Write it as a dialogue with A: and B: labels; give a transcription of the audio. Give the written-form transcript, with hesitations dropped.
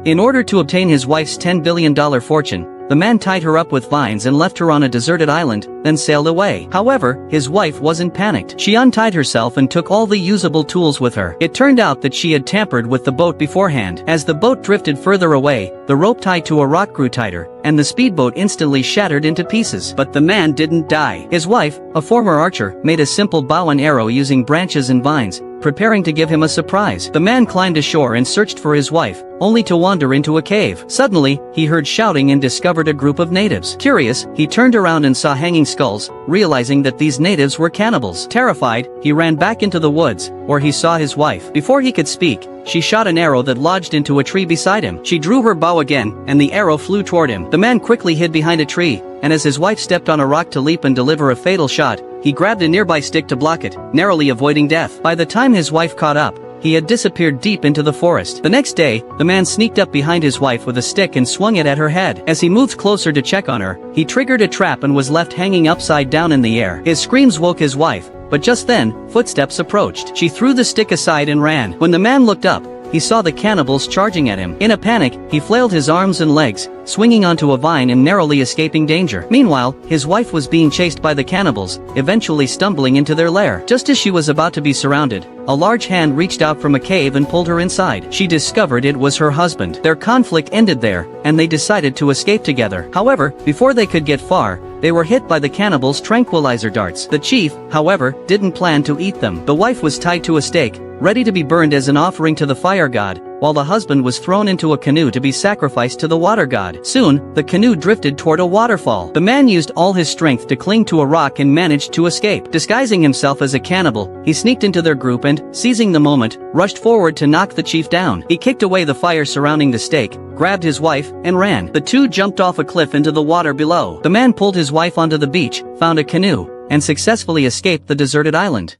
A: In order to obtain his wife's $10 billion fortune, the man tied her up with vines and left her on a deserted island, then sailed away. However, his wife wasn't panicked. She untied herself and took all the usable tools with her. It turned out that she had tampered with the boat beforehand. As the boat drifted further away, the rope tied to a rock grew tighter, and the speedboat instantly shattered into pieces. But the man didn't die. His wife, a former archer, made a simple bow and arrow using branches and vines, preparing to give him a surprise. The man climbed ashore and searched for his wife, only to wander into a cave. Suddenly, he heard shouting and discovered a group of natives. Curious, he turned around and saw hanging skulls, realizing that these natives were cannibals. Terrified, he ran back into the woods, where he saw his wife. Before he could speak, she shot an arrow that lodged into a tree beside him. She drew her bow again, and the arrow flew toward him. The man quickly hid behind a tree, and as his wife stepped on a rock to leap and deliver a fatal shot, he grabbed a nearby stick to block it, narrowly avoiding death. By the time his wife caught up, he had disappeared deep into the forest. The next day, the man sneaked up behind his wife with a stick and swung it at her head. As he moved closer to check on her, he triggered a trap and was left hanging upside down in the air. His screams woke his wife, but just then, footsteps approached. She threw the stick aside and ran. When the man looked up, he saw the cannibals charging at him. In a panic, he flailed his arms and legs, swinging onto a vine and narrowly escaping danger. Meanwhile, his wife was being chased by the cannibals, eventually stumbling into their lair. Just as she was about to be surrounded, a large hand reached out from a cave and pulled her inside. She discovered it was her husband. Their conflict ended there, and they decided to escape together. However, before they could get far, they were hit by the cannibals' tranquilizer darts. The chief, however, didn't plan to eat them. The wife was tied to a stake, ready to be burned as an offering to the fire god, while the husband was thrown into a canoe to be sacrificed to the water god. Soon, the canoe drifted toward a waterfall. The man used all his strength to cling to a rock and managed to escape. Disguising himself as a cannibal, he sneaked into their group and, seizing the moment, rushed forward to knock the chief down. He kicked away the fire surrounding the stake, grabbed his wife, and ran. The two jumped off a cliff into the water below. The man pulled his wife onto the beach, found a canoe, and successfully escaped the deserted island.